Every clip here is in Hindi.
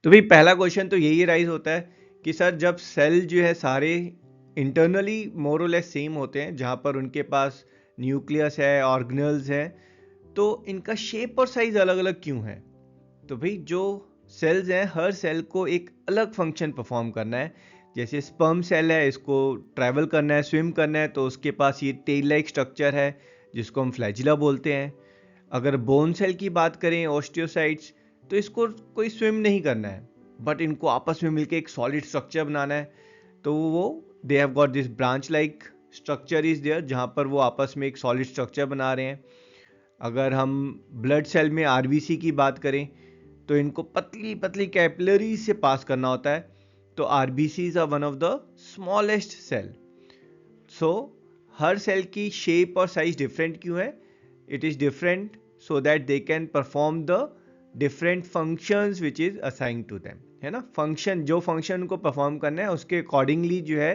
तो भाई पहला क्वेश्चन तो यही राइज होता है कि सर जब सेल जो है सारे इंटरनली मोर और लेस सेम होते हैं, जहाँ पर उनके पास न्यूक्लियस है, ऑर्गेनल्स हैं, तो इनका शेप और साइज अलग अलग क्यों है? तो भाई जो सेल्स हैं, हर सेल को एक अलग फंक्शन परफॉर्म करना है। जैसे स्पर्म सेल है, इसको ट्रैवल करना है, स्विम करना है, तो उसके पास ये टेल लाइक स्ट्रक्चर है जिसको हम फ्लैजिला बोलते हैं। अगर बोन सेल की बात करें, ऑस्टियोसाइट्स, तो इसको कोई स्विम नहीं करना है, बट इनको आपस में मिलकर एक सॉलिड स्ट्रक्चर बनाना है, तो वो they have got this branch like structure is there, जहाँ पर वो आपस में एक सॉलिड स्ट्रक्चर बना रहे हैं। अगर हम ब्लड सेल में आरबीसी की बात करें, तो इनको पतली पतली कैपिलरी से पास करना होता है, तो RBCs are one of the smallest cell. So हर सेल की शेप और साइज डिफरेंट क्यों है? It is different so that they can perform the different functions which is assigned to them, है ना। फंक्शन, जो फंक्शन उनको परफॉर्म करना है उसके अकॉर्डिंगली जो है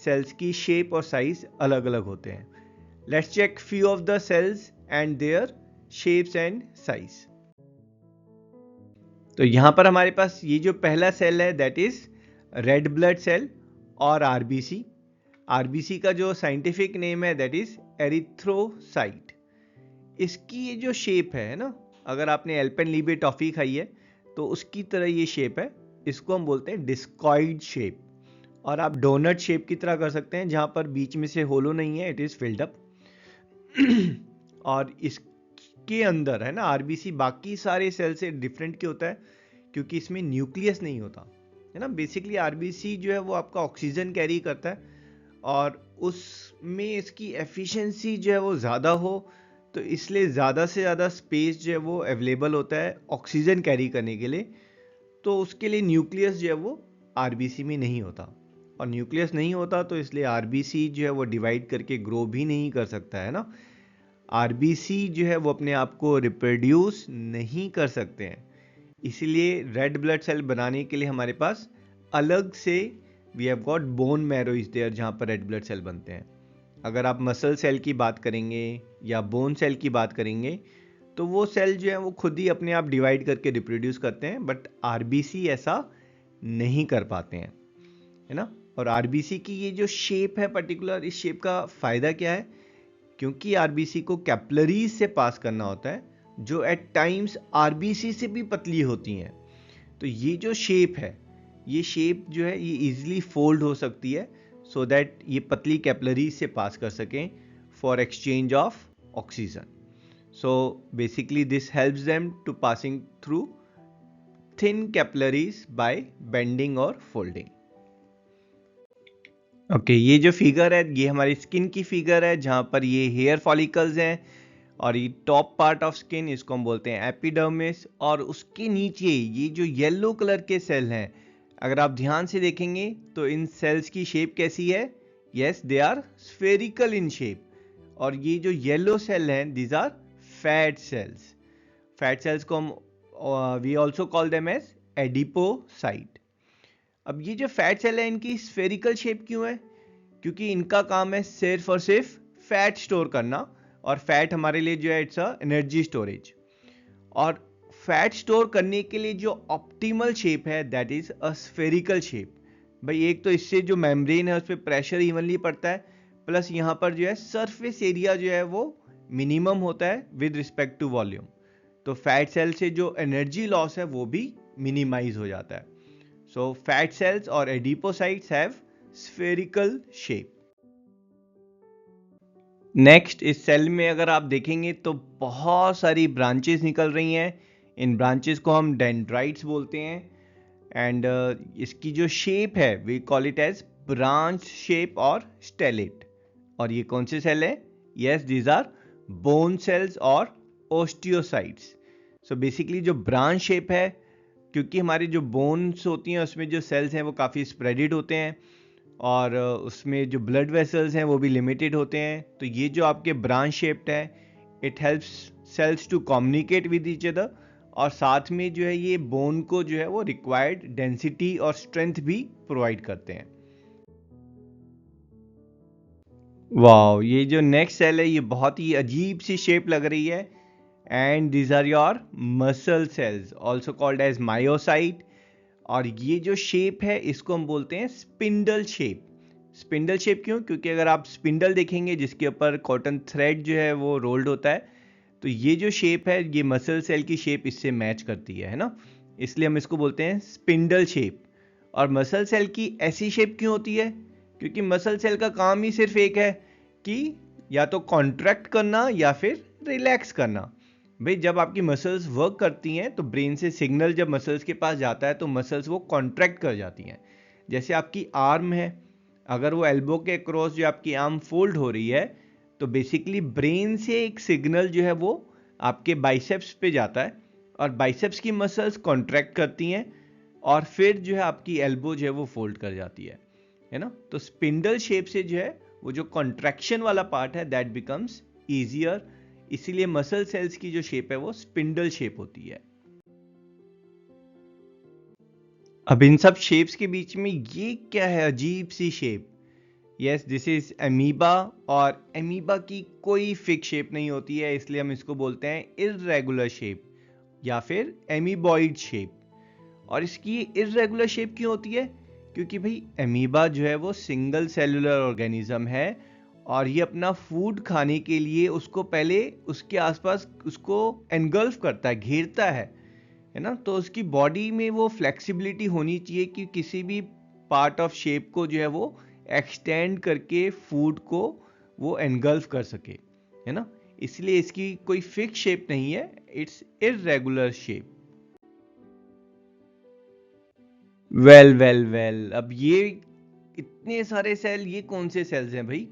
सेल्स की शेप और साइज अलग अलग होते हैं। Let's check few of the cells and their shapes and size. तो यहां पर हमारे पास ये जो पहला सेल है that is red blood cell और आरबीसी। आरबीसी का जो साइंटिफिक नेम है दैट इज एरिथ्रोसाइट। इसकी ये जो शेप है ना, अगर आपने एल्पेनलीबे टॉफी खाई है तो उसकी तरह ये शेप है। इसको हम बोलते हैं डिस्कॉइड शेप, और आप डोनट शेप की तरह कर सकते हैं जहां पर बीच में से होलो नहीं है, इट इज फिल्ड अप। और इसके अंदर है ना आरबीसी बाकी सारे सेल से डिफरेंट क्यों होता है? क्योंकि इसमें न्यूक्लियस नहीं होता है ना। बेसिकली आरबीसी जो है वो आपका ऑक्सीजन कैरी करता है, और उसमें इसकी एफिशिएंसी जो है वो ज़्यादा हो, तो इसलिए ज़्यादा से ज़्यादा स्पेस जो है वो अवेलेबल होता है ऑक्सीजन कैरी करने के लिए। तो उसके लिए न्यूक्लियस जो है वो आरबीसी में नहीं होता, और न्यूक्लियस नहीं होता तो इसलिए आरबीसी जो है वो डिवाइड करके ग्रो भी नहीं कर सकता है ना। आरबीसी जो है वो अपने आप को रिप्रोड्यूस नहीं कर सकते हैं, इसीलिए रेड ब्लड सेल बनाने के लिए हमारे पास अलग से we have got bone marrow is there, जहाँ पर रेड ब्लड सेल बनते हैं। अगर आप मसल सेल की बात करेंगे या बोन सेल की बात करेंगे, तो वो सेल जो है वो खुद ही अपने आप डिवाइड करके रिप्रोड्यूस करते हैं, बट आरबीसी ऐसा नहीं कर पाते हैं, है ना। और आरबीसी की ये जो शेप है पर्टिकुलर, इस शेप का फायदा क्या है? क्योंकि आरबीसी को कैपिलरीज से पास करना होता है, जो एट टाइम्स आरबीसी से भी पतली होती हैं। तो ये जो शेप है, ये शेप जो है ये इजीली फोल्ड हो सकती है, सो दैट ये पतली कैपिलरीज से पास कर सकें for exchange of oxygen. So basically this helps them to passing through thin capillaries by bending और फोल्डिंग। ओके, ये जो फिगर है ये हमारी स्किन की फिगर है, जहां पर ये हेयर फॉलिकल्स हैं, और ये टॉप पार्ट ऑफ स्किन, इसको हम बोलते हैं एपिडर्मिस। और उसके नीचे ये जो येलो कलर के सेल हैं, अगर आप ध्यान से देखेंगे तो इन सेल्स की शेप कैसी है? Yes, they are spherical in shape. और ये जो येलो सेल हैं these are fat cells. Fat cells को हम we also call them as adipocyte. अब ये जो फैट सेल है इनकी स्फेरिकल शेप क्यों है? क्योंकि इनका काम है सिर्फ और सिर्फ फैट स्टोर करना, और फैट हमारे लिए जो है इट्स अ एनर्जी स्टोरेज। और फैट स्टोर करने के लिए जो ऑप्टिमल शेप है that is a spherical shape. भाई एक तो इससे जो मेम्ब्रेन है उस पर प्रेशर इवनली पड़ता है, प्लस यहाँ पर जो है सरफेस एरिया जो है वो मिनिमम होता है विद रिस्पेक्ट टू वॉल्यूम। तो फैट सेल से जो एनर्जी लॉस है वो भी मिनिमाइज हो जाता है। सो फैट सेल्स और adipocytes have spherical shape. Next, इस सेल में अगर आप देखेंगे तो बहुत सारी ब्रांचेस निकल रही हैं। इन ब्रांचेस को हम डेंड्राइट्स बोलते हैं, एंड इसकी जो शेप है we call it as branch shape और स्टेलेट। और ये कौन से सेल है? Yes, these are bone cells और ओस्टियोसाइट्स। सो बेसिकली जो ब्रांच शेप है, क्योंकि हमारी जो बोन्स होती हैं उसमें जो सेल्स हैं वो काफ़ी स्प्रेडेड होते हैं, और उसमें जो ब्लड वेसल्स हैं वो भी लिमिटेड होते हैं। तो ये जो आपके ब्रांच शेप्ड है, it helps cells to communicate with each other, और साथ में जो है ये बोन को जो है वो रिक्वायर्ड डेंसिटी और स्ट्रेंथ भी प्रोवाइड करते हैं। वाओ, ये जो नेक्स्ट सेल है ये बहुत ही अजीब सी शेप लग रही है, and these are your muscle cells, also called as myocyte. और ये जो शेप है इसको हम बोलते हैं स्पिंडल शेप। स्पिंडल शेप क्यों? क्योंकि अगर आप स्पिंडल देखेंगे जिसके ऊपर कॉटन थ्रेड जो है वो रोल्ड होता है, तो ये जो शेप है ये मसल सेल की शेप इससे मैच करती है ना, इसलिए हम इसको बोलते हैं स्पिंडल शेप। और मसल सेल की ऐसी शेप क्यों होती है? क्योंकि मसल सेल का काम ही सिर्फ एक है कि या तो कॉन्ट्रैक्ट करना या फिर रिलैक्स करना। भाई जब आपकी मसल्स वर्क करती हैं तो ब्रेन से सिग्नल जब मसल्स के पास जाता है तो मसल्स वो कॉन्ट्रैक्ट कर जाती हैं। जैसे आपकी आर्म है, अगर वो एल्बो के क्रॉस जो आपकी आर्म फोल्ड हो रही है तो बेसिकली ब्रेन से एक सिग्नल जो है वो आपके बाइसेप्स पे जाता है और बाइसेप्स की मसल्स कॉन्ट्रैक्ट करती हैं और फिर जो है आपकी एल्बो जो है वो फोल्ड कर जाती है ना। तो स्पिंडल शेप से जो है वो जो कॉन्ट्रैक्शन वाला पार्ट है दैट बिकम्स ईजियर, इसीलिए मसल सेल्स की जो शेप है वो स्पिंडल शेप होती है। अब इन सब शेप्स के बीच में ये क्या है अजीब सी shape? Yes, this is amoeba. और एमीबा की कोई फिक्स शेप नहीं होती है, इसलिए हम इसको बोलते हैं इर्रेगुलर शेप या फिर एमीबॉइड शेप। और इसकी इर्रेगुलर शेप क्यों होती है? क्योंकि भाई एमीबा जो है वो सिंगल सेलुलर ऑर्गेनिज्म है और ये अपना फूड खाने के लिए उसको पहले उसके आसपास उसको एनगल्फ करता है, घेरता है ना। तो उसकी बॉडी में वो फ्लेक्सिबिलिटी होनी चाहिए कि किसी भी पार्ट ऑफ शेप को जो है वो एक्सटेंड करके फूड को वो एनगल्फ कर सके, है ना। इसलिए इसकी कोई फिक्स शेप नहीं है, इट्स इर्रेगुलर शेप। वेल, अब ये इतने सारे सेल, ये कौन से सेल्स हैं भाई?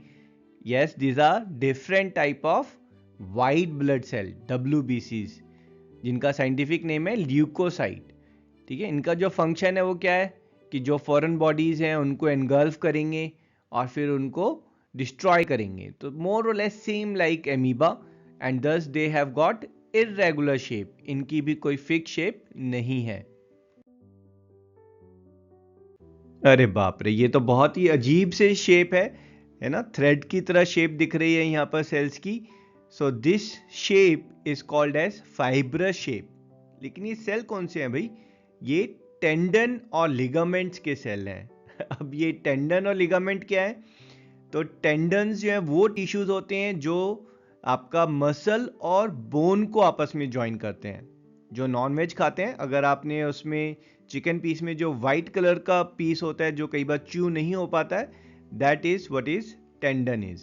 Yes, these are different type of white blood cell, WBCs, जिनका साइंटिफिक नेम है ल्यूकोसाइट। ठीक है, इनका जो फंक्शन है वो क्या है कि जो फॉरेन बॉडीज हैं उनको एनगल्फ करेंगे और फिर उनको डिस्ट्रॉय करेंगे। तो मोर और less same like amoeba and this they have got irregular shape, इनकी भी कोई फिक्स शेप नहीं है। अरे बाप रे, ये तो बहुत ही अजीब से शेप है ना, थ्रेड की तरह शेप दिख रही है यहाँ पर सेल्स की। So this shape is called as fibrous shape. लेकिन ये सेल कौन से हैं भाई? ये टेंडन और लिगामेंट्स के सेल हैं। अब ये टेंडन और लिगामेंट क्या है? तो टेंडन्स जो है वो टिश्यूज होते हैं जो आपका मसल और बोन को आपस में ज्वाइन करते हैं। जो नॉनवेज खाते हैं, अगर आपने उसमें चिकन पीस में जो वाइट कलर का पीस होता है जो कई बार च्यू नहीं हो पाता है, that is what is tendon is,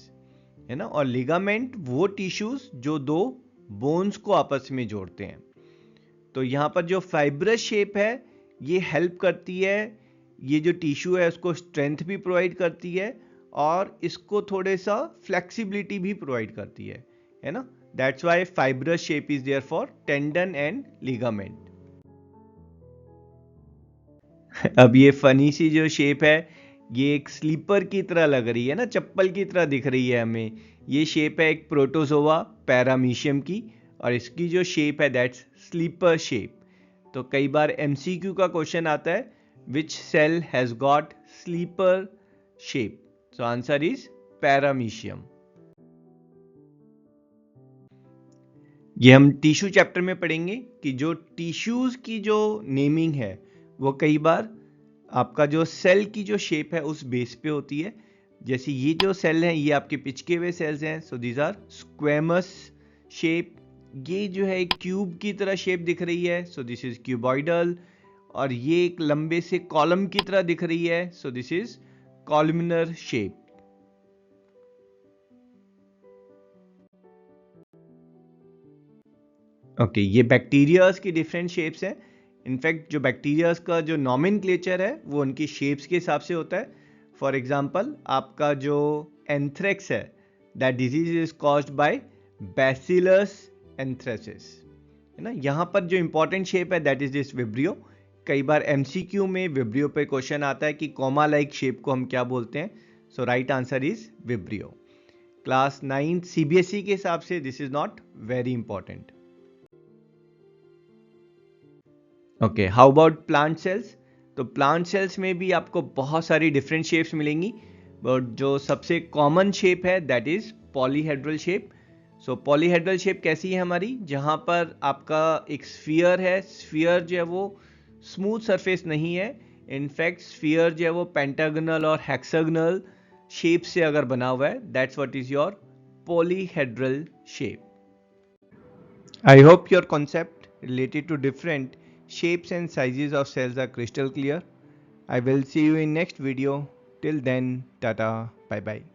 है ना। और लिगामेंट वो टिश्यूज जो दो बोन्स को आपस में जोड़ते हैं। तो यहाँ पर जो फाइब्रस शेप है ये हेल्प करती है, ये जो टिश्यू है उसको स्ट्रेंथ भी प्रोवाइड करती है और इसको थोड़े सा फ्लेक्सिबिलिटी भी प्रोवाइड करती है ना। That's why fibrous shape is there for tendon and ligament. अब ये फनी सी जो शेप है ये एक स्लीपर की तरह लग रही है ना, चप्पल की तरह दिख रही है हमें। ये शेप है एक प्रोटोजोआ पैरामीशियम की और इसकी जो शेप है दैट्स स्लीपर शेप। तो कई बार एमसीक्यू का क्वेश्चन आता है which cell has got slipper shape, so answer is paramecium. ये हम टिश्यू चैप्टर में पढ़ेंगे कि जो टिश्यूज की जो नेमिंग है वो कई बार आपका जो सेल की जो शेप है उस बेस पे होती है। जैसे ये जो सेल हैं ये आपके पिचके हुए सेल्स हैं, so these are squamous shape. ये जो है एक क्यूब की तरह शेप दिख रही है, सो दिस इज क्यूबॉइडल। और ये एक लंबे से कॉलम की तरह दिख रही है, so this is columnar shape. Okay, ये बैक्टीरियाज की डिफरेंट शेप्स हैं। इनफैक्ट जो बैक्टीरियाज का जो नॉमेनक्लेचर है वो उनकी शेप्स के हिसाब से होता है। फॉर एग्जांपल आपका जो एंथ्रेक्स है, that disease is caused by bacillus anthracis, है ना। यहाँ पर जो इंपॉर्टेंट शेप है दैट इज दिस विब्रियो। कई बार एमसीक्यू में विब्रियो पे क्वेश्चन आता है कि कॉमा लाइक शेप को हम क्या बोलते हैं, so right answer is vibrio. Class 9 CBSE के हिसाब से this is not very important. Okay, how about plant cells? तो प्लांट सेल्स में भी आपको बहुत सारी डिफरेंट शेप्स मिलेंगी, बट जो सबसे कॉमन शेप है that is polyhedral shape. So polyhedral shape कैसी है हमारी? जहां पर आपका एक स्फीयर है, स्फीयर जो है वो स्मूथ सरफेस नहीं है। इनफैक्ट स्फीयर जो है वो पेंटागनल और हेक्सागनल शेप से अगर बना हुआ है, that's what is your polyhedral shape. I hope your concept related to different shapes and sizes of cells are crystal clear. I will see you in next video. Till then, tata, bye bye.